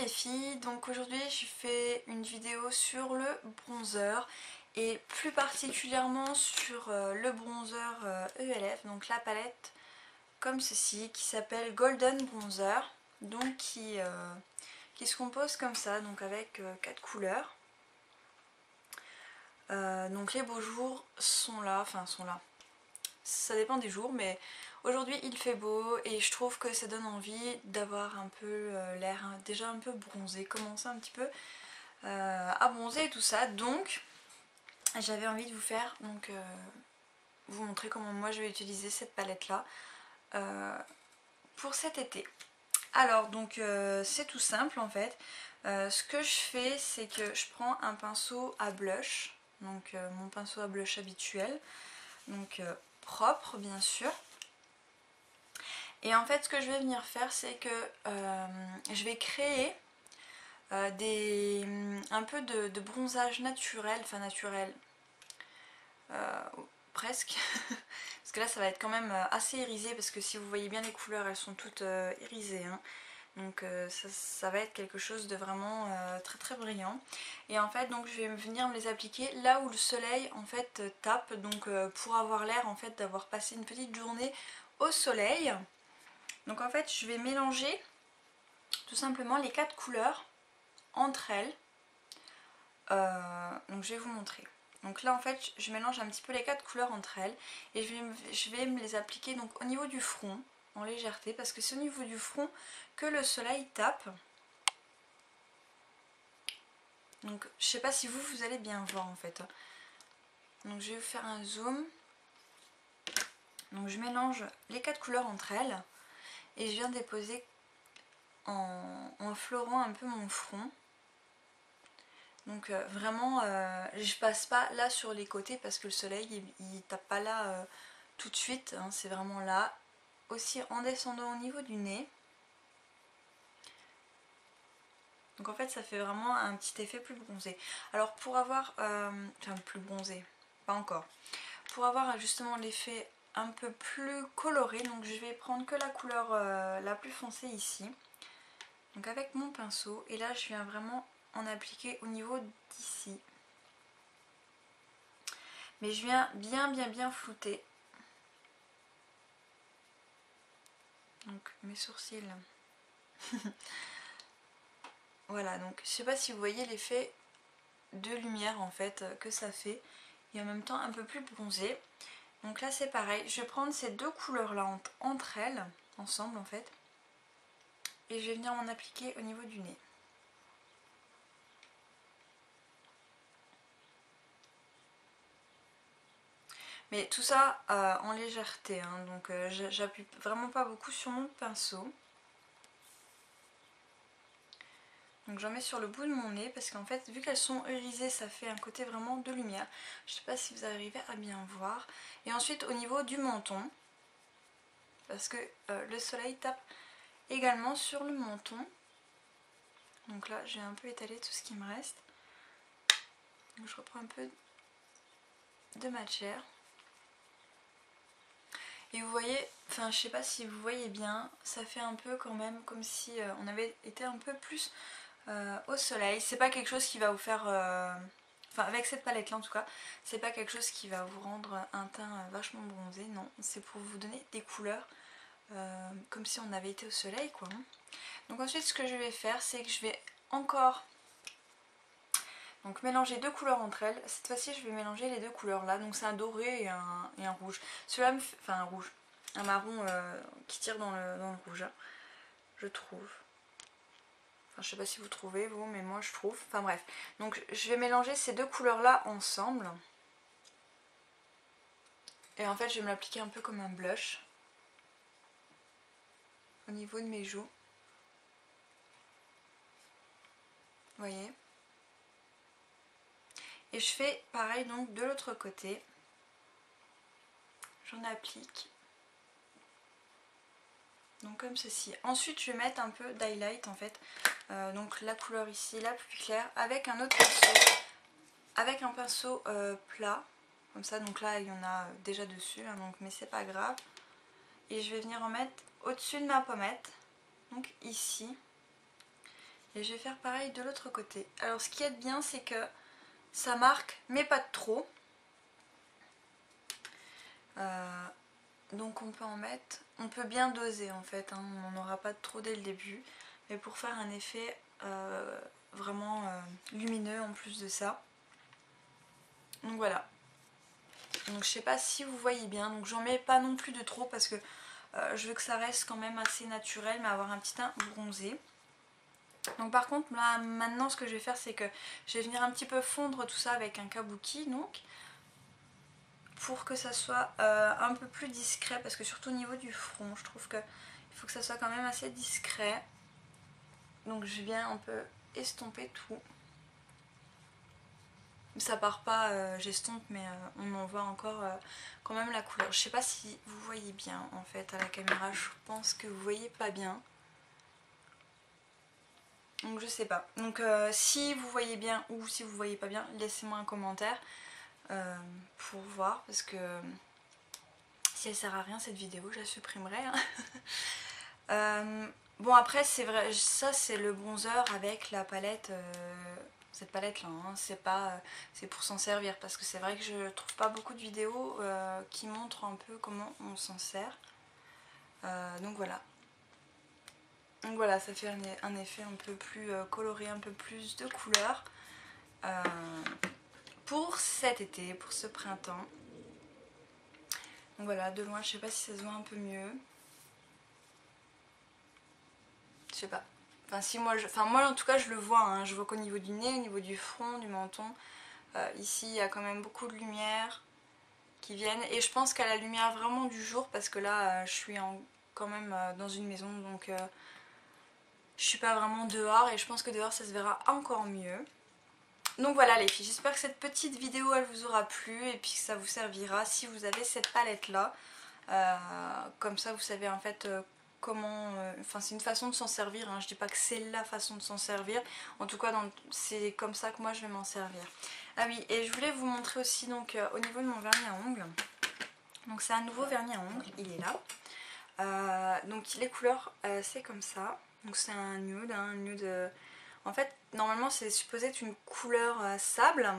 les filles, donc aujourd'hui je fais une vidéo sur le bronzer et plus particulièrement sur le bronzer ELF, donc la palette comme ceci qui s'appelle Golden Bronzer, donc qui se compose comme ça, donc avec 4 couleurs. Donc les beaux jours sont là, enfin sont là, ça dépend des jours, mais aujourd'hui il fait beau et je trouve que ça donne envie d'avoir un peu l'air déjà un peu bronzé, commencer un petit peu à bronzer et tout ça. Donc j'avais envie de vous faire, donc vous montrer comment moi je vais utiliser cette palette là pour cet été. Alors donc c'est tout simple en fait. Ce que je fais, c'est que je prends un pinceau à blush, donc mon pinceau à blush habituel, donc propre bien sûr. Et en fait ce que je vais venir faire, c'est que je vais créer un peu de bronzage naturel, enfin naturel, presque, parce que là ça va être quand même assez irisé, parce que si vous voyez bien les couleurs, elles sont toutes irisées, hein. Donc ça va être quelque chose de vraiment très très brillant. Et en fait donc je vais venir me les appliquer là où le soleil en fait tape, donc pour avoir l'air en fait d'avoir passé une petite journée au soleil. Donc en fait je vais mélanger tout simplement les 4 couleurs entre elles. Donc je vais vous montrer. Donc là en fait je mélange un petit peu les 4 couleurs entre elles et je vais me les appliquer donc au niveau du front en légèreté, parce que c'est au niveau du front que le soleil tape. Donc je sais pas si vous allez bien voir en fait. Donc je vais vous faire un zoom. Donc je mélange les 4 couleurs entre elles et je viens déposer en florant un peu mon front. Donc vraiment je passe pas là sur les côtés parce que le soleil il tape pas là tout de suite, hein, c'est vraiment là. Aussi en descendant au niveau du nez. Donc en fait ça fait vraiment un petit effet plus bronzé. Alors pour avoir, enfin plus bronzé, pas encore. Pour avoir justement l'effet un peu plus coloré, donc je vais prendre que la couleur la plus foncée ici. Donc avec mon pinceau, et là je viens vraiment en appliquer au niveau d'ici. Mais je viens bien flouter. Donc mes sourcils. Voilà, donc je sais pas si vous voyez l'effet de lumière en fait que ça fait. Et en même temps un peu plus bronzé. Donc là c'est pareil, je vais prendre ces deux couleurs là entre elles, ensemble en fait. Et je vais venir m'en appliquer au niveau du nez. Mais tout ça en légèreté, hein, donc j'appuie vraiment pas beaucoup sur mon pinceau. Donc j'en mets sur le bout de mon nez parce qu'en fait vu qu'elles sont irisées ça fait un côté vraiment de lumière. Je sais pas si vous arrivez à bien voir. Et ensuite au niveau du menton, parce que le soleil tape également sur le menton. Donc là j'ai un peu étalé tout ce qui me reste. Donc je reprends un peu de matière. Et vous voyez, enfin je sais pas si vous voyez bien, ça fait un peu quand même comme si on avait été un peu plus au soleil. C'est pas quelque chose qui va vous faire, enfin avec cette palette là en tout cas, c'est pas quelque chose qui va vous rendre un teint vachement bronzé, non. C'est pour vous donner des couleurs comme si on avait été au soleil quoi. Donc ensuite ce que je vais faire, c'est que je vais encore donc mélanger deux couleurs entre elles. Cette fois-ci je vais mélanger les deux couleurs là, donc c'est un doré et un rouge. Celui-là me fait, enfin un rouge, un marron qui tire dans le rouge, hein, je trouve. Enfin je sais pas si vous trouvez vous, mais moi je trouve. Enfin bref, donc je vais mélanger ces deux couleurs là ensemble. Et en fait je vais me l'appliquer un peu comme un blush au niveau de mes joues. Vous voyez? Et je fais pareil donc de l'autre côté. J'en applique. Donc comme ceci. Ensuite je vais mettre un peu d'highlight en fait. Donc la couleur ici, la plus claire, avec un autre pinceau. Avec un pinceau plat. Comme ça, donc là il y en a déjà dessus, hein, donc, mais c'est pas grave. Et je vais venir en mettre au-dessus de ma pommette. Donc ici. Et je vais faire pareil de l'autre côté. Alors ce qui est bien, c'est que ça marque, mais pas de trop. Donc on peut en mettre, on peut bien doser en fait, hein. On n'en aura pas trop dès le début. Mais pour faire un effet vraiment lumineux en plus de ça. Donc voilà. Donc je sais pas si vous voyez bien, donc j'en mets pas non plus de trop parce que je veux que ça reste quand même assez naturel mais avoir un petit teint bronzé. Donc par contre là maintenant ce que je vais faire c'est que je vais venir un petit peu fondre tout ça avec un kabuki donc pour que ça soit un peu plus discret parce que surtout au niveau du front je trouve que il faut que ça soit quand même assez discret. Donc je viens un peu estomper tout. Ça part pas, j'estompe, mais on en voit encore quand même la couleur. Je sais pas si vous voyez bien en fait à la caméra, je pense que vous voyez pas bien. Donc je sais pas. Donc si vous voyez bien ou si vous voyez pas bien, laissez-moi un commentaire pour voir parce que si elle sert à rien cette vidéo, je la supprimerai. Bon après c'est vrai, ça c'est le bronzer avec la palette. Cette palette là, hein, c'est pour s'en servir parce que c'est vrai que je trouve pas beaucoup de vidéos qui montrent un peu comment on s'en sert. Donc voilà. Donc voilà, ça fait un effet un peu plus coloré, un peu plus de couleurs pour cet été, pour ce printemps. Donc voilà, de loin je sais pas si ça se voit un peu mieux. Je sais pas. Enfin, si moi, moi en tout cas je le vois, hein. Je vois qu'au niveau du nez, au niveau du front, du menton, ici il y a quand même beaucoup de lumière qui viennent. Et je pense qu'à la lumière vraiment du jour, parce que là je suis quand même dans une maison, donc je suis pas vraiment dehors et je pense que dehors ça se verra encore mieux. Donc voilà les filles, j'espère que cette petite vidéo elle vous aura plu et puis que ça vous servira si vous avez cette palette là. Comme ça vous savez en fait comment, enfin c'est une façon de s'en servir, hein. Je dis pas que c'est la façon de s'en servir, en tout cas c'est comme ça que moi je vais m'en servir. Ah oui, et je voulais vous montrer aussi donc au niveau de mon vernis à ongles, donc c'est un nouveau vernis à ongles, il est là. Donc les couleurs c'est comme ça, donc c'est un nude, en fait normalement c'est supposé être une couleur sable,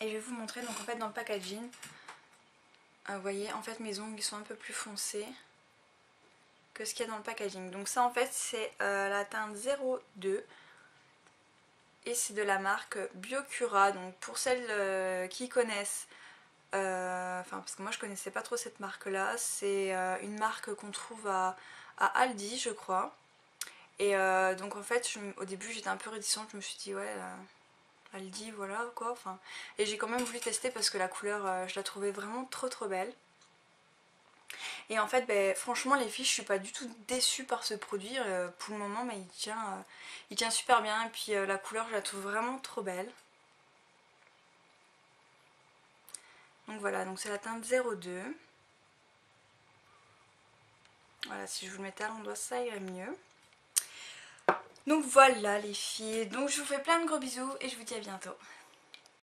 et je vais vous montrer donc en fait dans le packaging. Vous voyez, en fait mes ongles ils sont un peu plus foncés que ce qu'il y a dans le packaging. Donc ça en fait c'est la teinte 02 et c'est de la marque Biocura. Donc pour celles qui connaissent, enfin parce que moi je connaissais pas trop cette marque là, c'est une marque qu'on trouve à Aldi je crois. Et donc en fait au début j'étais un peu réticente, je me suis dit ouais Aldi voilà quoi, enfin, et j'ai quand même voulu tester parce que la couleur je la trouvais vraiment trop belle. Et en fait franchement les filles je suis pas du tout déçue par ce produit pour le moment, mais il tient super bien et puis la couleur je la trouve vraiment trop belle. Donc voilà, donc c'est la teinte 02. Voilà, si je vous le mettais à l'endroit ça irait mieux. Donc voilà les filles, donc je vous fais plein de gros bisous et je vous dis à bientôt.